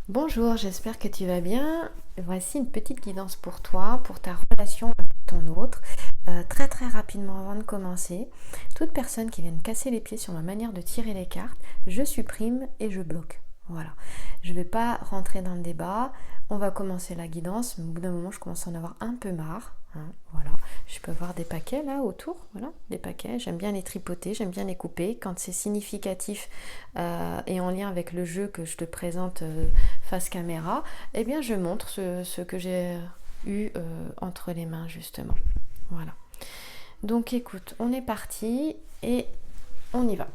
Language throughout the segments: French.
Bonjour, j'espère que tu vas bien. Voici une petite guidance pour toi, pour ta relation avec ton autre. Très rapidement avant de commencer, toute personne qui vient me casser les pieds sur ma manière de tirer les cartes, je supprime et je bloque. Voilà. Je ne vais pas rentrer dans le débat. On va commencer la guidance, mais au bout d'un moment, je commence à en avoir un peu marre. Voilà. Je peux voir des paquets là autour. Voilà, des paquets. J'aime bien les tripoter, j'aime bien les couper. Quand c'est significatif et en lien avec le jeu que je te présente face caméra, eh bien je montre ce que j'ai eu entre les mains justement. Voilà. Donc écoute, on est parti et on y va.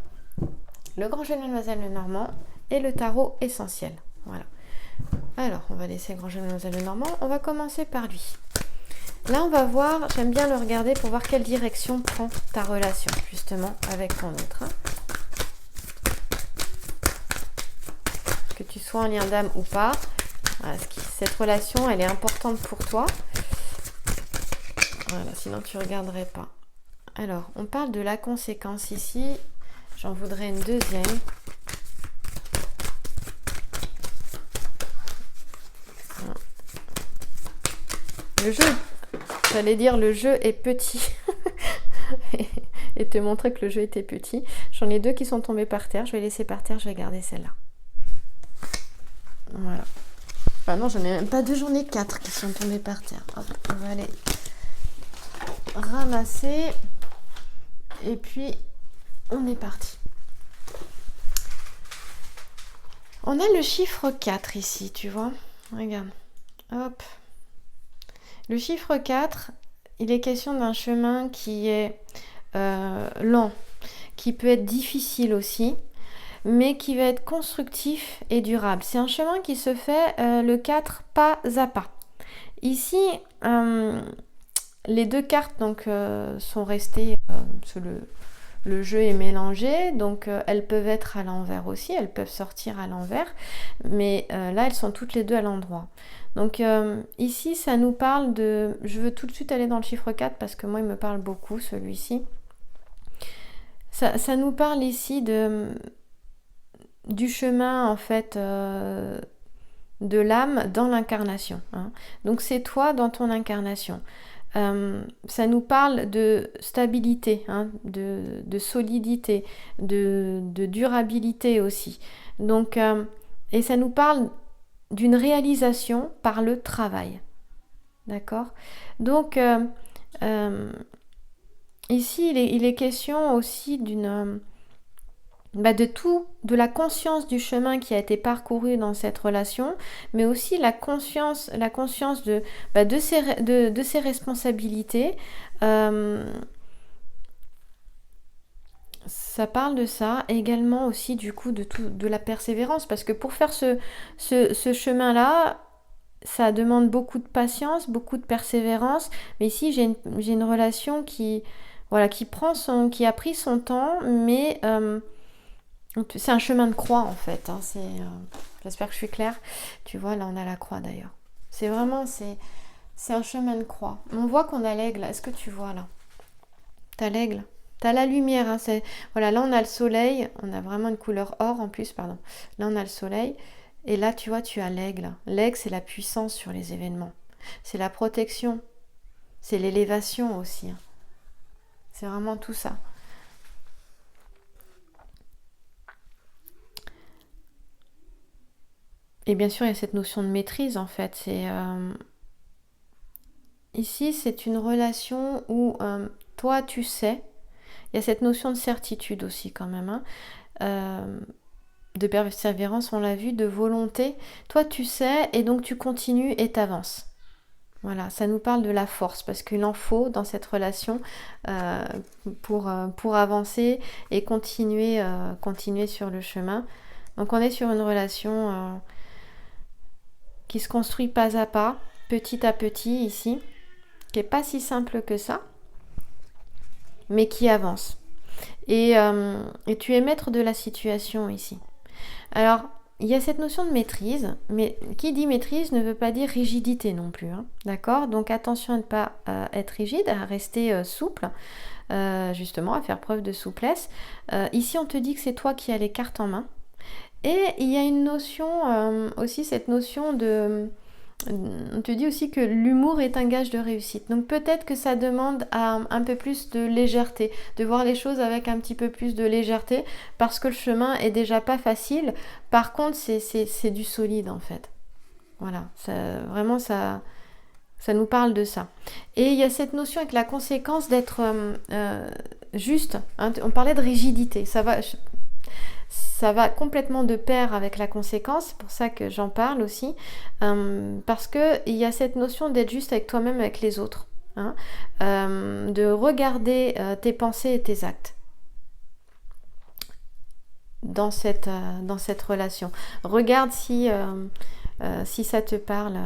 Le grand jeu de Mademoiselle Lenormand et le tarot essentiel. Voilà. Alors, on va laisser le grand jeu de Mademoiselle Lenormand. On va commencer par lui. Là, on va voir, j'aime bien le regarder pour voir quelle direction prend ta relation, justement, avec ton autre. Que tu sois en lien d'âme ou pas, voilà, cette relation, elle est importante pour toi. Voilà, sinon tu ne regarderais pas. Alors, on parle de la conséquence ici. J'en voudrais une deuxième. Voilà. Le jeu, j'allais dire le jeu est petit. Et te montrer que le jeu était petit. J'en ai deux qui sont tombés par terre. Je vais laisser par terre, je vais garder celle-là. Voilà. Enfin non, j'en ai même pas deux, j'en ai quatre qui sont tombés par terre. Hop, on va aller ramasser. Et puis, on est parti. On a le chiffre 4 ici, tu vois. Regarde. Hop. Le chiffre 4, il est question d'un chemin qui est lent, qui peut être difficile aussi, mais qui va être constructif et durable. C'est un chemin qui se fait le 4 pas à pas. Ici, les deux cartes donc, sont restées sur le jeu est mélangé, donc elles peuvent être à l'envers aussi, elles peuvent sortir à l'envers, mais là elles sont toutes les deux à l'endroit. Donc ici ça nous parle de, je veux tout de suite aller dans le chiffre 4 parce que moi il me parle beaucoup celui-ci. Ça nous parle ici du chemin en fait de l'âme dans l'incarnation. Donc c'est toi dans ton incarnation. Ça nous parle de stabilité, de solidité, de durabilité aussi. Donc, et ça nous parle d'une réalisation par le travail. D'accord ? Donc, ici, il est question aussi de la conscience du chemin qui a été parcouru dans cette relation, mais aussi la conscience de ses responsabilités. Ça parle de ça, également aussi du coup de la persévérance, parce que pour faire ce chemin-là, ça demande beaucoup de patience, beaucoup de persévérance, mais ici j'ai une relation qui a pris son temps, mais c'est un chemin de croix en fait. J'espère que je suis claire. Tu vois, là on a la croix d'ailleurs. C'est un chemin de croix. On voit qu'on a l'aigle. Est-ce que tu vois là ? T'as l'aigle. T'as la lumière. Voilà, là on a le soleil. On a vraiment une couleur or en plus, pardon. Là on a le soleil. Et là tu vois, tu as l'aigle. L'aigle, c'est la puissance sur les événements. C'est la protection. C'est l'élévation aussi. C'est vraiment tout ça. Et bien sûr, il y a cette notion de maîtrise en fait. Ici, c'est une relation où toi, tu sais. Il y a cette notion de certitude aussi quand même. De persévérance, on l'a vu, de volonté. Toi, tu sais et donc tu continues et t'avances. Voilà, ça nous parle de la force parce qu'il en faut dans cette relation pour avancer et continuer sur le chemin. Donc on est sur une relation qui se construit pas à pas, petit à petit ici, qui n'est pas si simple que ça, mais qui avance. Et tu es maître de la situation ici. Alors, il y a cette notion de maîtrise, mais qui dit maîtrise ne veut pas dire rigidité non plus. D'accord ? Donc attention à ne pas être rigide, à rester souple, justement, à faire preuve de souplesse. Ici, on te dit que c'est toi qui as les cartes en main. Et il y a une notion, aussi cette notion de... On te dit aussi que l'humour est un gage de réussite. Donc peut-être que ça demande un peu plus de légèreté, de voir les choses avec un petit peu plus de légèreté, parce que le chemin est déjà pas facile. Par contre, c'est du solide en fait. Voilà, vraiment ça nous parle de ça. Et il y a cette notion avec la conséquence d'être juste. Hein, on parlait de rigidité. Ça va complètement de pair avec la conséquence, c'est pour ça que j'en parle aussi, parce qu'il y a cette notion d'être juste avec toi-même, avec les autres, hein, de regarder tes pensées et tes actes dans cette relation. Regarde si ça te parle,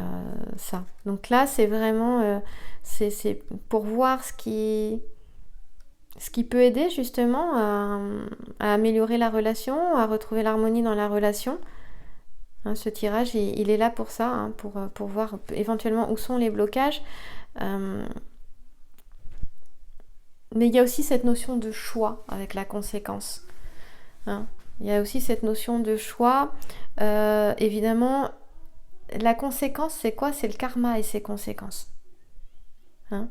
ça. Donc là, c'est vraiment, c'est pour voir ce qui peut aider justement à améliorer la relation, à retrouver l'harmonie dans la relation. Hein, ce tirage, il est là pour ça, hein, pour voir éventuellement où sont les blocages. Mais il y a aussi cette notion de choix avec la conséquence. Hein. Il y a aussi cette notion de choix. Évidemment, la conséquence, c'est quoi? C'est le karma et ses conséquences. Hein.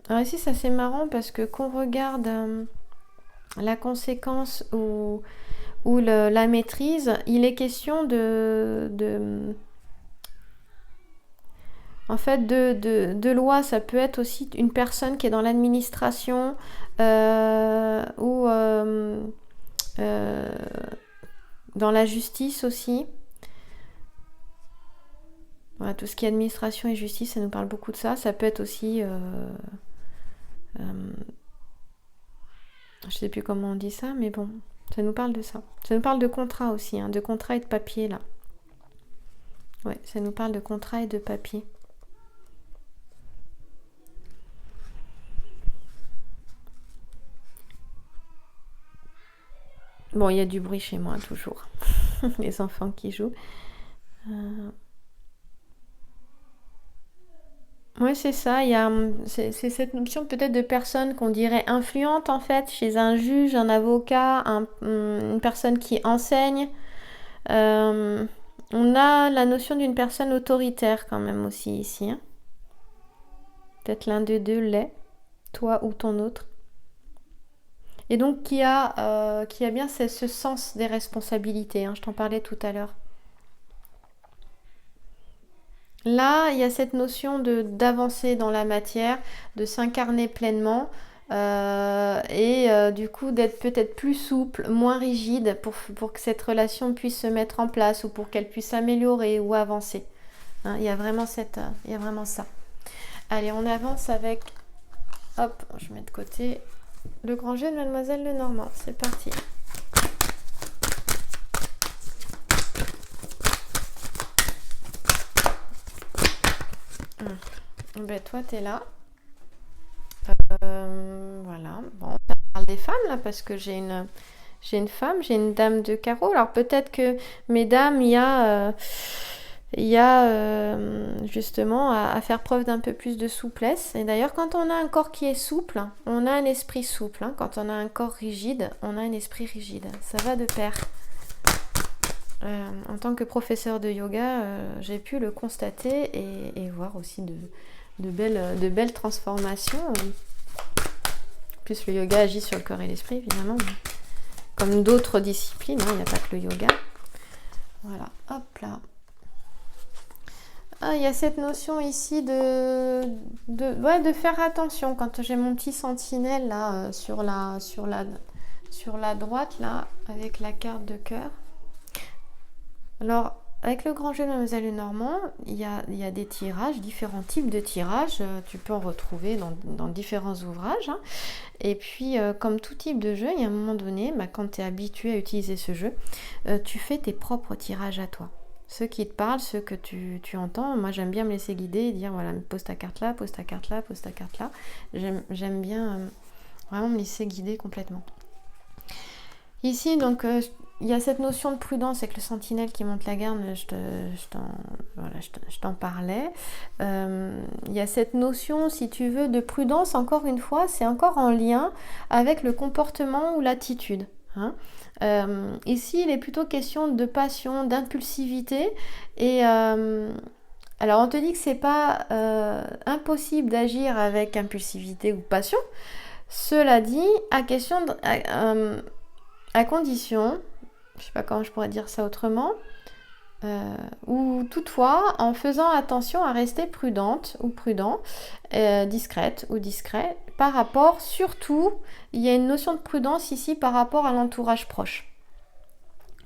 Alors ici, ça c'est marrant parce que qu'on regarde la conséquence ou la maîtrise, il est question en fait, de loi. Ça peut être aussi une personne qui est dans l'administration ou dans la justice aussi. Voilà, tout ce qui est administration et justice, ça nous parle beaucoup de ça. Ça peut être aussi... je ne sais plus comment on dit ça, mais bon, ça nous parle de ça. Ça nous parle de contrat aussi, hein, de contrat et de papier, là. Ouais, ça nous parle de contrat et de papier. Bon, il y a du bruit chez moi, toujours. Les enfants qui jouent. Oui, c'est ça. C'est cette notion peut-être de personne qu'on dirait influente en fait, chez un juge, un avocat, une personne qui enseigne. Euh, on a la notion d'une personne autoritaire quand même aussi ici. Hein. Peut-être l'un des deux l'est, toi ou ton autre. Et donc qui a bien ce sens des responsabilités. Hein, je t'en parlais tout à l'heure. Là, il y a cette notion d'avancer dans la matière, de s'incarner pleinement et du coup d'être peut-être plus souple, moins rigide pour que cette relation puisse se mettre en place ou pour qu'elle puisse s'améliorer ou avancer. Hein, il y a vraiment ça. Allez, on avance avec... Hop, je mets de côté le grand jeu de Mademoiselle Lenormand. C'est parti. Ben toi t'es là. Voilà. Bon, on parle des femmes là parce que j'ai une femme, j'ai une dame de carreau. Alors peut-être que mesdames, il y a justement à faire preuve d'un peu plus de souplesse. Et d'ailleurs, quand on a un corps qui est souple, on a un esprit souple. Hein. Quand on a un corps rigide, on a un esprit rigide. Ça va de pair. En tant que professeur de yoga, j'ai pu le constater et voir aussi de belles transformations. En plus, le yoga agit sur le corps et l'esprit, évidemment. Comme d'autres disciplines, hein, il n'y a pas que le yoga. Voilà, hop là. Ah, il y a cette notion ici de faire attention. Quand j'ai mon petit sentinelle là, sur la droite, là, avec la carte de cœur. Alors, avec le grand jeu de Mademoiselle Lenormand, il y a des tirages, différents types de tirages. Tu peux en retrouver dans différents ouvrages. Hein. Et puis, comme tout type de jeu, il y a un moment donné, quand tu es habitué à utiliser ce jeu, tu fais tes propres tirages à toi. Ceux qui te parlent, ceux que tu entends. Moi, j'aime bien me laisser guider et dire, voilà, pose ta carte là, pose ta carte là, pose ta carte là. J'aime bien vraiment me laisser guider complètement. Ici, donc... il y a cette notion de prudence avec le sentinelle qui monte la garde, je t'en parlais. Il y a cette notion, si tu veux, de prudence, encore une fois, c'est encore en lien avec le comportement ou l'attitude. hein. Ici, il est plutôt question de passion, d'impulsivité. Et alors, on te dit que c'est pas impossible d'agir avec impulsivité ou passion. Cela dit, à condition, je sais pas comment je pourrais dire ça autrement, ou toutefois en faisant attention à rester prudente ou prudent, discrète ou discret, par rapport, surtout, il y a une notion de prudence ici par rapport à l'entourage proche.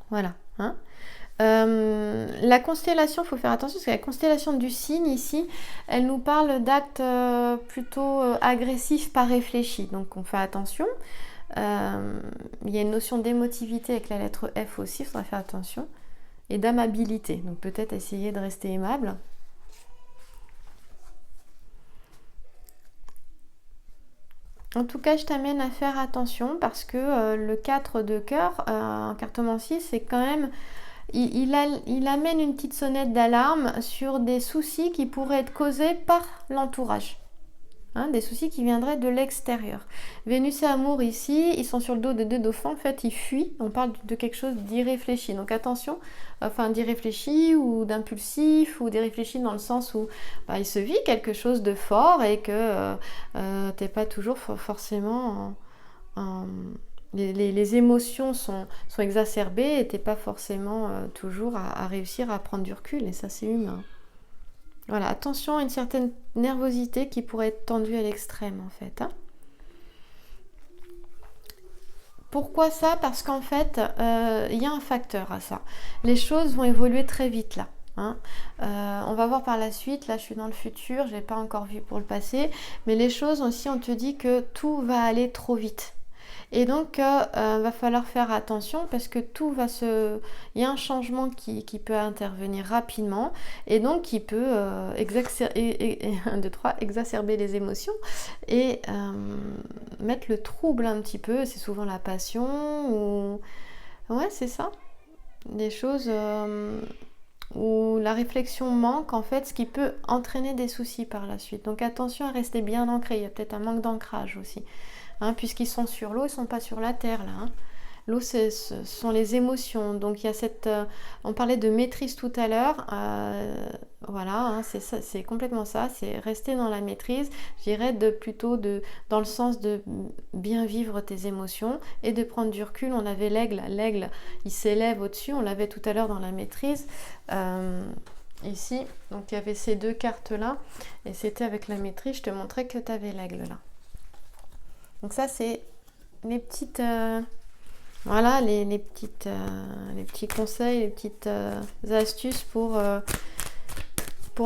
Voilà. Hein. La constellation, il faut faire attention parce que la constellation du cygne ici, elle nous parle d'actes plutôt agressifs, pas réfléchis. Donc on fait attention. Il y a une notion d'émotivité avec la lettre F aussi, il faudra faire attention. Et d'amabilité. Donc peut-être essayer de rester aimable. En tout cas, je t'amène à faire attention parce que le 4 de cœur, en cartomancie, c'est quand même... Il amène une petite sonnette d'alarme sur des soucis qui pourraient être causés par l'entourage. Hein, des soucis qui viendraient de l'extérieur. Vénus et Amour ici, ils sont sur le dos de deux dauphins, en fait ils fuient, on parle de quelque chose d'irréfléchi, donc attention, enfin d'irréfléchi ou d'impulsif ou d'irréfléchi dans le sens où il se vit quelque chose de fort et que t'es pas toujours forcément les émotions sont exacerbées et t'es pas forcément toujours à réussir à prendre du recul, et ça c'est humain. Voilà, attention à une certaine nervosité qui pourrait être tendue à l'extrême en fait. Hein. Pourquoi ça? Parce qu'en fait, il y a un facteur à ça. Les choses vont évoluer très vite là. Hein. On va voir par la suite, là je suis dans le futur, je l'ai pas encore vu pour le passé, mais les choses aussi, on te dit que tout va aller trop vite. Et donc, va falloir faire attention parce que il y a un changement qui peut intervenir rapidement et donc qui peut exacerber les émotions et mettre le trouble un petit peu. C'est souvent la passion ou... Ouais, c'est ça. Des choses où la réflexion manque, en fait, ce qui peut entraîner des soucis par la suite. Donc, attention à rester bien ancré. Il y a peut-être un manque d'ancrage aussi. Hein, puisqu'ils sont sur l'eau, ils ne sont pas sur la terre là. Hein. L'eau, ce sont les émotions. Donc il y a cette... on parlait de maîtrise tout à l'heure. Voilà, hein, c'est complètement ça. C'est rester dans la maîtrise. Je dirais plutôt dans le sens de bien vivre tes émotions et de prendre du recul. On avait l'aigle. L'aigle, il s'élève au-dessus. On l'avait tout à l'heure dans la maîtrise. Ici, donc il y avait ces deux cartes-là. Et c'était avec la maîtrise. Je te montrais que tu avais l'aigle là. Donc ça, c'est les petites, voilà, les petits conseils, les petites astuces pour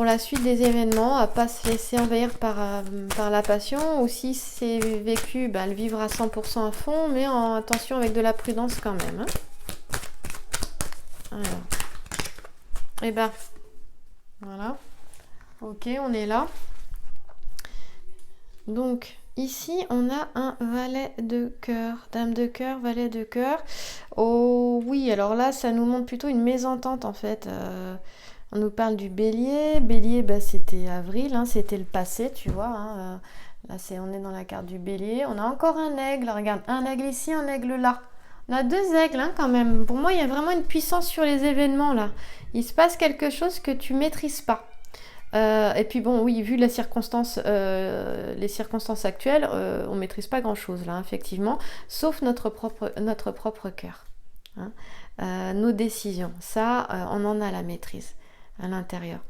la suite des événements, à ne pas se laisser envahir par la passion. Ou si c'est vécu, le vivre à 100% à fond, mais attention avec de la prudence quand même. Hein. Alors. Et voilà. Ok, on est là. Donc... Ici, on a un valet de cœur, dame de cœur, valet de cœur. Oh oui, alors là, ça nous montre plutôt une mésentente en fait. On nous parle du bélier. Bélier, c'était avril, hein, c'était le passé, tu vois. Hein. Là, on est dans la carte du bélier. On a encore un aigle, regarde, un aigle ici, un aigle là. On a deux aigles hein, quand même. Pour moi, il y a vraiment une puissance sur les événements là. Il se passe quelque chose que tu maîtrises pas. Et puis bon, oui, vu les circonstances actuelles, on ne maîtrise pas grand-chose là, effectivement, sauf notre propre cœur, hein. Nos décisions, ça, on en a la maîtrise à l'intérieur.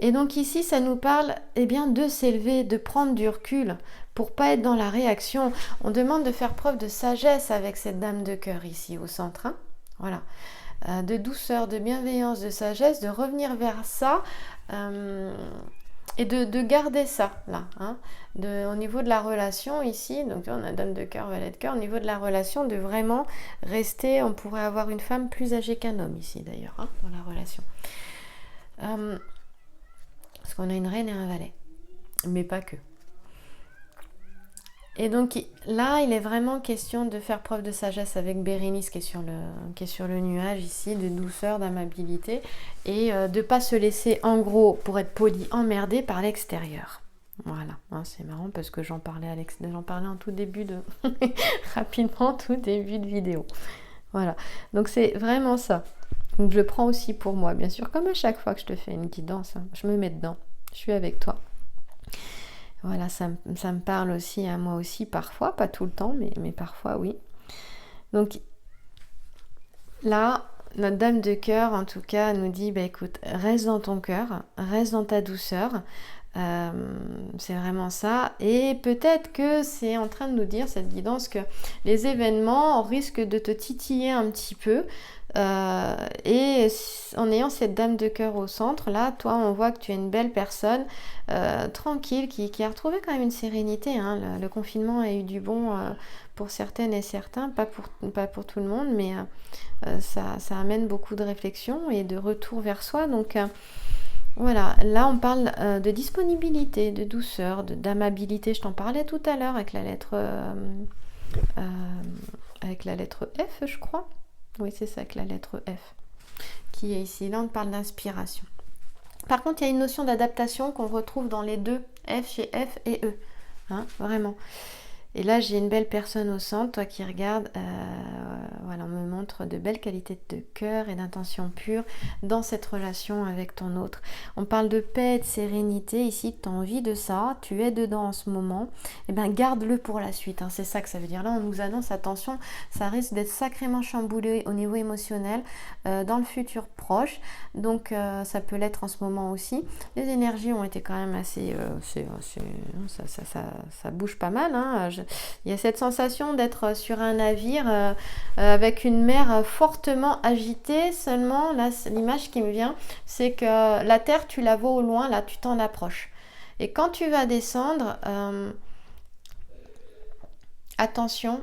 Et donc ici, ça nous parle de s'élever, de prendre du recul pour pas être dans la réaction. On demande de faire preuve de sagesse avec cette dame de cœur ici au centre, hein. Voilà. De douceur, de bienveillance, de sagesse, de revenir vers ça et de garder ça là. Hein, au niveau de la relation ici, donc on a dame de cœur, valet de cœur, au niveau de la relation, de vraiment rester, on pourrait avoir une femme plus âgée qu'un homme ici d'ailleurs, hein, dans la relation. Parce qu'on a une reine et un valet, mais pas que. Et donc là, il est vraiment question de faire preuve de sagesse avec Bérénice qui est sur le nuage ici, de douceur, d'amabilité, et de ne pas se laisser, en gros, pour être poli, emmerder par l'extérieur. Voilà, hein, c'est marrant parce que j'en parlais en tout début de rapidement, tout début de vidéo. Voilà, donc c'est vraiment ça. Donc je prends aussi pour moi, bien sûr, comme à chaque fois que je te fais une guidance, hein, je me mets dedans, je suis avec toi. Voilà, ça me parle aussi à moi aussi parfois, pas tout le temps, mais parfois oui. Donc là, notre dame de cœur, en tout cas, nous dit, bah écoute, reste dans ton cœur, reste dans ta douceur. C'est vraiment ça. Et peut-être que c'est en train de nous dire, cette guidance, que les événements risquent de te titiller un petit peu. Et en ayant cette dame de cœur au centre, là, toi, on voit que tu es une belle personne, tranquille, qui a retrouvé quand même une sérénité. Hein. Le confinement a eu du bon pour certaines et certains, pas pour tout le monde, mais ça amène beaucoup de réflexion et de retour vers soi. Donc voilà, là on parle de disponibilité, de douceur, d'amabilité. Je t'en parlais tout à l'heure avec la lettre F, je crois. Oui, c'est ça, avec la lettre F qui est ici. Là, on parle d'inspiration. Par contre, il y a une notion d'adaptation qu'on retrouve dans les deux, F chez F et E. Hein, vraiment. Et là, j'ai une belle personne au centre, toi qui regardes, voilà, on me montre de belles qualités de cœur et d'intention pure dans cette relation avec ton autre. On parle de paix et de sérénité, ici, tu as envie de ça, tu es dedans en ce moment, et bien garde-le pour la suite, hein, c'est ça que ça veut dire. Là, on nous annonce, attention, ça risque d'être sacrément chamboulé au niveau émotionnel dans le futur proche, donc ça peut l'être en ce moment aussi. Les énergies ont été quand même assez... ça bouge pas mal, hein. Il y a cette sensation d'être sur un navire avec une mer fortement agitée. Seulement, là, l'image qui me vient, c'est que la terre, tu la vois au loin, là, tu t'en approches. Et quand tu vas descendre, attention,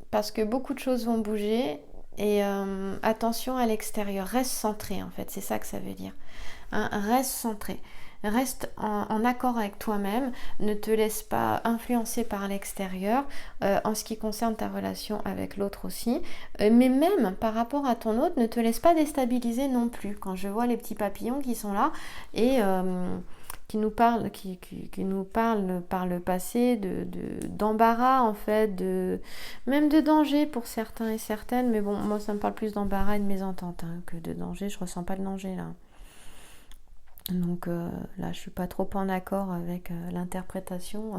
parce que beaucoup de choses vont bouger. Et attention à l'extérieur, reste centré en fait, c'est ça que ça veut dire. Hein, reste centré. Reste en accord avec toi-même, ne te laisse pas influencer par l'extérieur en ce qui concerne ta relation avec l'autre aussi, mais même par rapport à ton autre, ne te laisse pas déstabiliser non plus. Quand je vois les petits papillons qui sont là et qui nous parlent par le passé d'embarras en fait, même de danger pour certains et certaines, mais bon, moi ça me parle plus d'embarras et de mésentente hein, que de danger, je ressens pas de danger là. Donc là, je suis pas trop en accord avec l'interprétation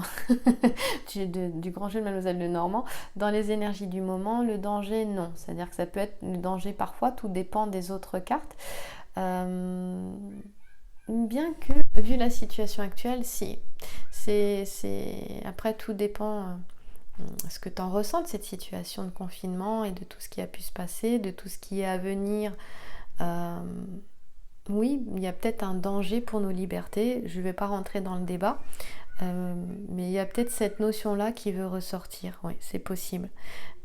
du grand jeu de Mademoiselle Lenormand. Dans les énergies du moment, le danger, non. C'est-à-dire que ça peut être le danger parfois, tout dépend des autres cartes. Bien que, vu la situation actuelle, si. Après, tout dépend ce que tu en ressens de cette situation de confinement et de tout ce qui a pu se passer, de tout ce qui est à venir. Oui, il y a peut-être un danger pour nos libertés, je ne vais pas rentrer dans le débat, mais il y a peut-être cette notion-là qui veut ressortir, oui, c'est possible.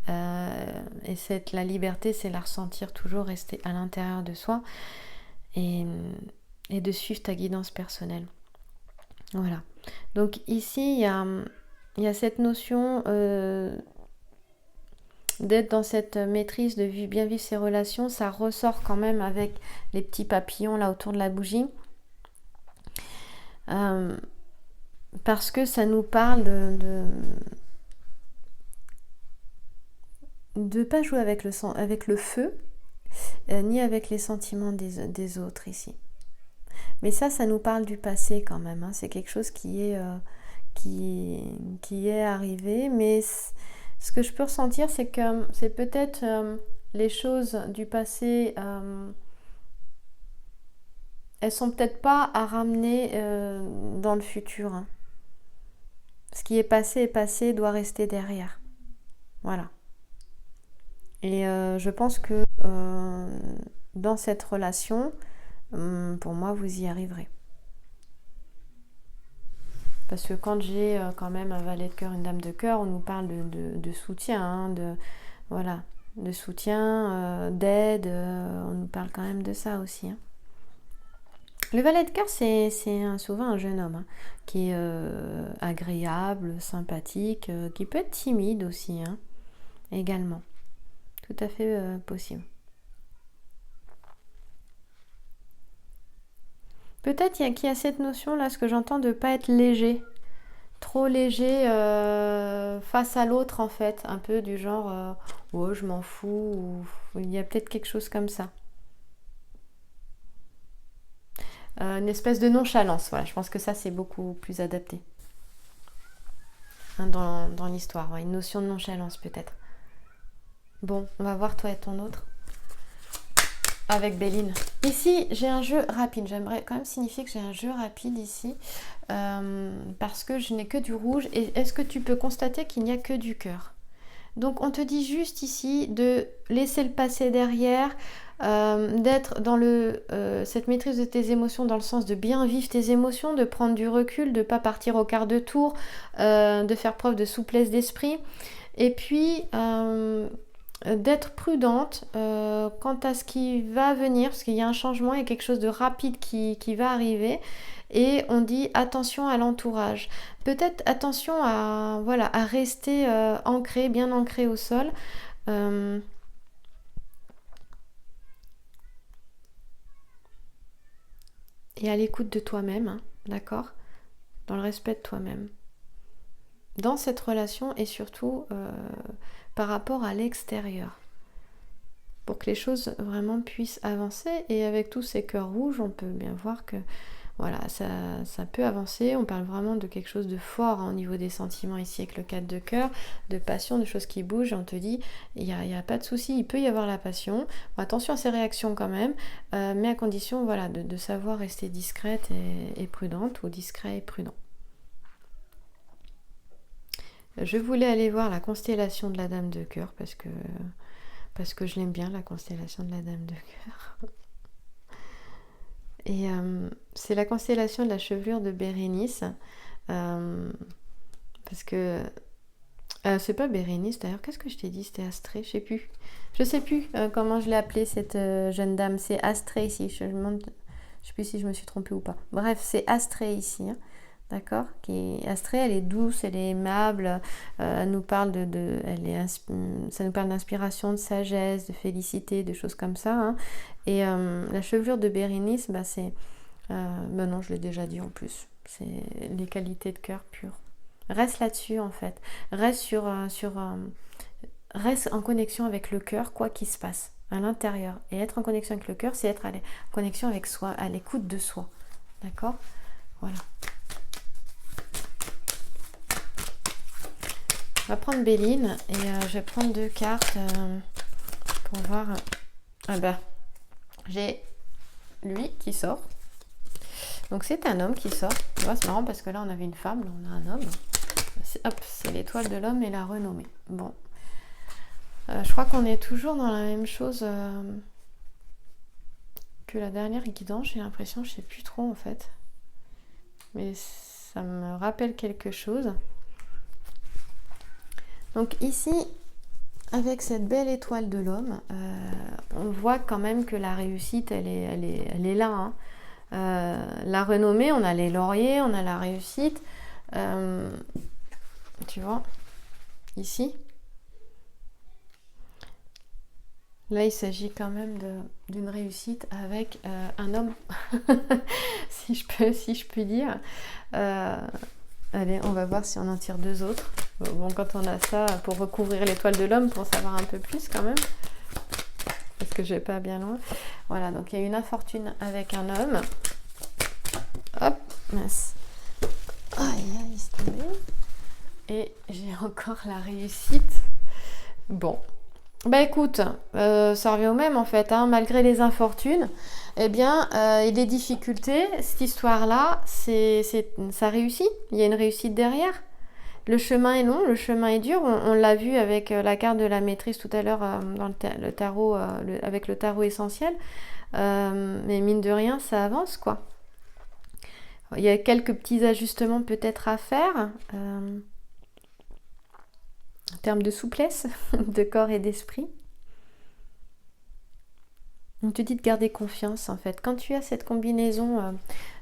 Et la liberté, c'est la ressentir toujours, rester à l'intérieur de soi et de suivre ta guidance personnelle. Voilà. Donc ici, il y a cette notion d'être dans cette maîtrise, de bien vivre ses relations. Ça ressort quand même avec les petits papillons là autour de la bougie. Parce que ça nous parle de pas jouer avec le feu, ni avec les sentiments des autres ici. Mais ça nous parle du passé quand même. Hein. C'est quelque chose qui est arrivé, mais ce que je peux ressentir, c'est que c'est peut-être les choses du passé, elles sont peut-être pas à ramener dans le futur. Hein. Ce qui est passé, doit rester derrière. Voilà. Et je pense que dans cette relation, pour moi, vous y arriverez. Parce que quand j'ai quand même un valet de cœur, une dame de cœur, on nous parle de soutien, hein, de soutien, d'aide, on nous parle quand même de ça aussi. Hein. Le valet de cœur, c'est souvent un jeune homme hein, qui est agréable, sympathique, qui peut être timide aussi, hein, également. Tout à fait possible. Peut-être qu'il y a cette notion là, ce que j'entends, de ne pas être léger. Trop léger face à l'autre en fait. Un peu du genre, oh je m'en fous, ou il y a peut-être quelque chose comme ça. Une espèce de nonchalance, voilà, je pense que ça c'est beaucoup plus adapté hein, dans l'histoire, ouais, une notion de nonchalance peut-être. Bon, on va voir toi et ton autre avec Béline. Ici j'ai un jeu rapide, j'aimerais quand même signifier que j'ai un jeu rapide ici parce que je n'ai que du rouge. Et est-ce que tu peux constater qu'il n'y a que du cœur? Donc on te dit juste ici de laisser le passé derrière, d'être dans cette maîtrise de tes émotions, dans le sens de bien vivre tes émotions, de prendre du recul, de ne pas partir au quart de tour, de faire preuve de souplesse d'esprit, et puis d'être prudente quant à ce qui va venir, parce qu'il y a un changement, il y a quelque chose de rapide qui va arriver. Et on dit attention à l'entourage. Peut-être attention à rester ancré, bien ancré au sol. Et à l'écoute de toi-même, hein, d'accord? Dans le respect de toi-même. Dans cette relation et surtout par rapport à l'extérieur. Pour que les choses vraiment puissent avancer. Et avec tous ces cœurs rouges, on peut bien voir que voilà, ça peut avancer. On parle vraiment de quelque chose de fort hein, au niveau des sentiments ici avec le 4 de cœur, de passion, de choses qui bougent. Et on te dit, il n'y a pas de souci, il peut y avoir la passion. Bon, attention à ces réactions quand même, mais à condition voilà, de savoir rester discrète et prudente, ou discret et prudent. Je voulais aller voir la constellation de la Dame de cœur parce que je l'aime bien, la constellation de la Dame de cœur. Et c'est la constellation de la chevelure de Bérénice. Parce que... c'est pas Bérénice d'ailleurs, qu'est-ce que je t'ai dit? C'était Astrée, je sais plus comment je l'ai appelée cette jeune dame. C'est Astrée ici, je sais plus si je me suis trompée ou pas. Bref, c'est Astrée ici, hein. D'accord? Astrée, elle est douce, elle est aimable, elle nous parle ça nous parle d'inspiration, de sagesse, de félicité, de choses comme ça. Hein. Et la chevelure de Bérénice, c'est... non, je l'ai déjà dit en plus. C'est les qualités de cœur pur. Reste là-dessus en fait. Reste reste en connexion avec le cœur, quoi qu'il se passe, à l'intérieur. Et être en connexion avec le cœur, c'est être en connexion avec soi, à l'écoute de soi. D'accord? Voilà. On va prendre Béline et je vais prendre 2 cartes pour voir. J'ai lui qui sort. Donc c'est un homme qui sort. Tu vois, c'est marrant parce que là on avait une femme, là on a un homme. C'est l'étoile de l'homme et la renommée. Bon. Je crois qu'on est toujours dans la même chose que la dernière guidance, j'ai l'impression, je sais plus trop en fait. Mais ça me rappelle quelque chose. Donc ici, avec cette belle étoile de l'homme, on voit quand même que la réussite, elle est là. Hein. La renommée, on a les lauriers, on a la réussite. Tu vois, ici. Là, il s'agit quand même d'une réussite avec un homme, si je puis dire. Allez, on va voir si on en tire 2 autres. Bon, quand on a ça, pour recouvrir l'étoile de l'homme, pour savoir un peu plus quand même. Parce que je vais pas bien loin. Voilà, donc il y a une infortune avec un homme. Hop, mince. Aïe, aïe, c'est tombé. Et j'ai encore la réussite. Bon. Écoute, ça revient au même en fait, hein, malgré les infortunes, et les difficultés, cette histoire-là, ça réussit, il y a une réussite derrière. Le chemin est long, le chemin est dur, on l'a vu avec la carte de la maîtrise tout à l'heure dans le tarot, avec le tarot essentiel, mais mine de rien, ça avance quoi. Il y a quelques petits ajustements peut-être à faire, en termes de souplesse de corps et d'esprit. On te dit de garder confiance en fait. Quand tu as cette combinaison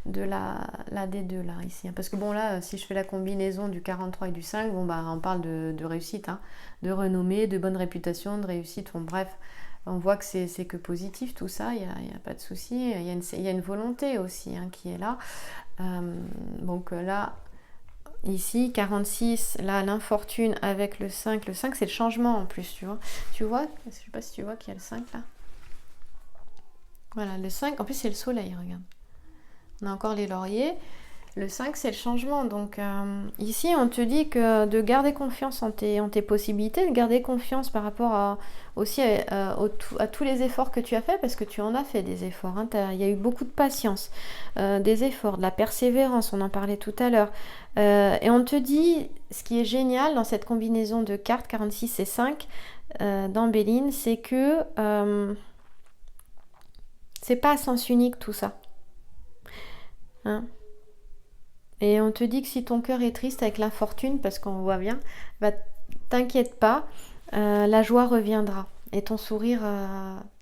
de la D2 là ici, hein, parce que bon là si je fais la combinaison du 43 et du 5, on parle de réussite, hein, de renommée, de bonne réputation, de réussite, bon bref, On voit que c'est que positif tout ça, il y a pas de souci. Il y a une volonté aussi hein, qui est là. Donc là, ici, 46, là, l'infortune avec le 5. Le 5, c'est le changement en plus, tu vois. Tu vois, je sais pas si tu vois qu'il y a le 5 là. Voilà, le 5, en plus c'est le soleil, regarde. On a encore les lauriers. Le 5, c'est le changement. Donc ici, on te dit que de garder confiance en tes possibilités, de garder confiance par rapport aussi à tous les efforts que tu as fait, parce que tu en as fait des efforts. Hein. Il y a eu beaucoup de patience, des efforts, de la persévérance, on en parlait tout à l'heure. Et on te dit, ce qui est génial dans cette combinaison de cartes 46 et 5 dans Béline, c'est que c'est pas à sens unique tout ça. Hein. Et on te dit que si ton cœur est triste avec l'infortune, parce qu'on voit bien, bah, t'inquiète pas, la joie reviendra. Et ton sourire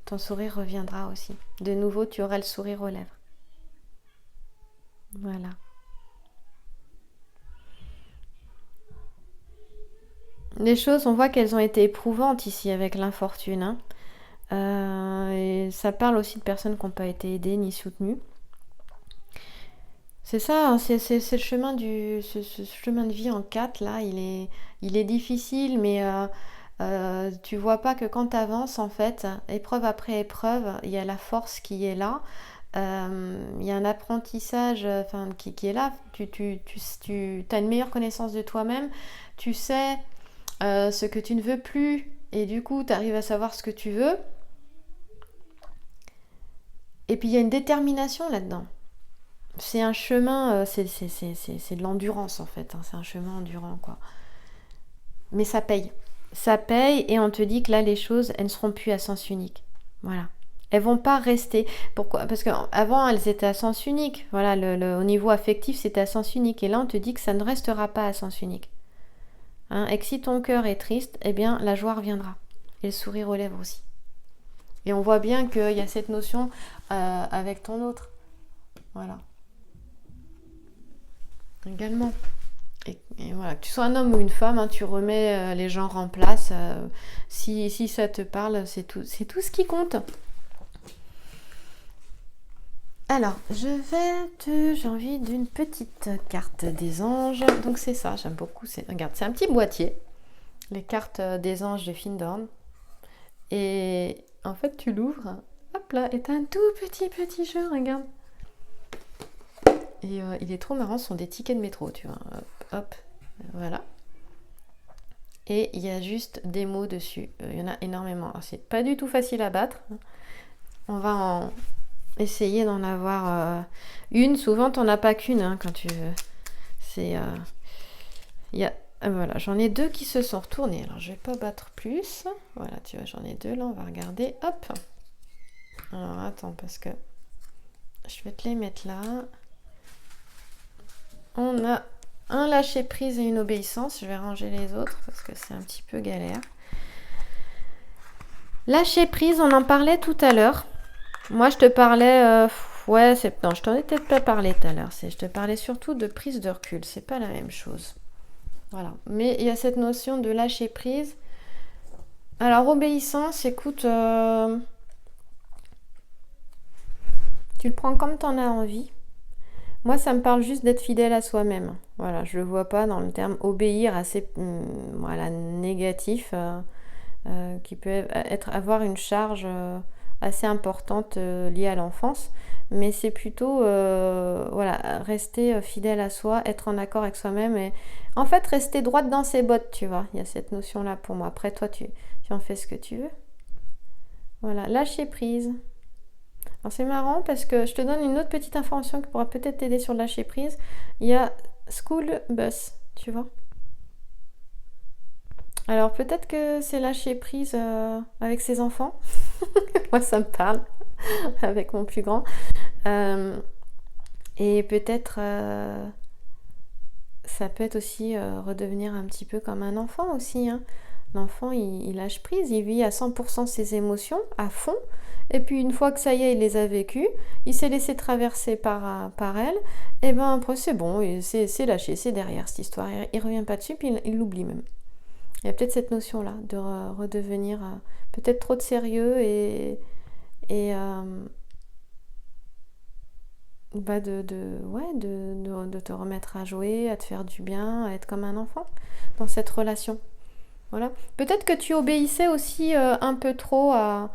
reviendra aussi. De nouveau, tu auras le sourire aux lèvres. Voilà. Les choses, on voit qu'elles ont été éprouvantes ici avec l'infortune. Hein. Et ça parle aussi de personnes qui n'ont pas été aidées ni soutenues. C'est ça, hein, c'est le chemin ce chemin de vie en 4 là, il est difficile, mais tu vois pas que quand tu avances en fait, épreuve après épreuve, il y a la force qui est là, il y a un apprentissage qui est là, tu as une meilleure connaissance de toi-même, tu sais ce que tu ne veux plus, et du coup tu arrives à savoir ce que tu veux, et puis il y a une détermination là-dedans. C'est un chemin, c'est de l'endurance en fait, hein, c'est un chemin endurant quoi. Mais ça paye. Ça paye et on te dit que là les choses, elles ne seront plus à sens unique. Voilà. Elles vont pas rester. Pourquoi ? Parce qu'avant elles étaient à sens unique. Voilà, au niveau affectif c'était à sens unique. Et là on te dit que ça ne restera pas à sens unique. Hein, et que si ton cœur est triste, eh bien la joie reviendra. Et le sourire aux lèvres aussi. Et on voit bien qu'il y a cette notion avec ton autre. Voilà. Également. Et voilà, que tu sois un homme ou une femme, hein, tu remets les genres en place. Si ça te parle, c'est tout ce qui compte. Alors, j'ai envie d'une petite carte des anges. Donc c'est ça, j'aime beaucoup. Regarde, c'est un petit boîtier. Les cartes des anges de Findorn. Et en fait, tu l'ouvres. Hop là, et t'as un tout petit jeu, regarde. Et il est trop marrant, ce sont des tickets de métro, tu vois. Hop, voilà. Et il y a juste des mots dessus. Il y en a énormément. Alors, c'est pas du tout facile à battre. On va essayer d'en avoir une. Souvent, t'en as pas qu'une hein, quand tu veux. C'est... voilà, j'en ai 2 qui se sont retournés. Alors, je vais pas battre plus. Voilà, tu vois, j'en ai 2 là. On va regarder. Hop. Alors, attends, parce que je vais te les mettre là. On a un lâcher prise et une obéissance. Je vais ranger les autres parce que c'est un petit peu galère. Lâcher prise, on en parlait tout à l'heure. Moi, je te parlais... non, je t'en ai peut-être pas parlé tout à l'heure. Je te parlais surtout de prise de recul. C'est pas la même chose. Voilà. Mais il y a cette notion de lâcher prise. Alors, obéissance, écoute... tu le prends comme tu en as envie. Moi, ça me parle juste d'être fidèle à soi-même. Voilà, je le vois pas dans le terme obéir assez négatif, qui peut avoir une charge assez importante liée à l'enfance. Mais c'est plutôt rester fidèle à soi, être en accord avec soi-même et en fait rester droite dans ses bottes, tu vois. Il y a cette notion-là pour moi. Après, toi, tu en fais ce que tu veux. Voilà, lâcher prise. Alors c'est marrant parce que je te donne une autre petite information qui pourra peut-être t'aider sur le lâcher prise. Il y a school bus, tu vois. Alors peut-être que c'est lâcher prise avec ses enfants. Moi ça me parle avec mon plus grand. Et peut-être ça peut être aussi redevenir un petit peu comme un enfant aussi. Hein. L'enfant il lâche prise, il vit à 100% ses émotions à fond. Et puis une fois que ça y est, il les a vécues, il s'est laissé traverser par elle, et ben après c'est bon, c'est lâché, c'est derrière cette histoire, il revient pas dessus, puis il l'oublie même. Il y a peut-être cette notion-là de redevenir peut-être trop de sérieux et de te remettre à jouer, à te faire du bien, à être comme un enfant dans cette relation. Voilà. Peut-être que tu obéissais aussi un peu trop à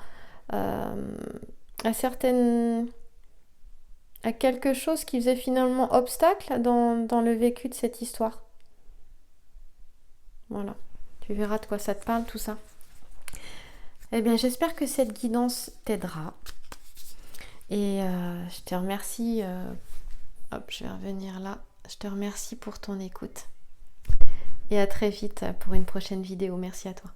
certaines... à quelque chose qui faisait finalement obstacle dans le vécu de cette histoire. Voilà. Tu verras de quoi ça te parle, tout ça. Eh bien, j'espère que cette guidance t'aidera. Et je te remercie. Hop, je vais revenir là. Je te remercie pour ton écoute. Et à très vite pour une prochaine vidéo. Merci à toi.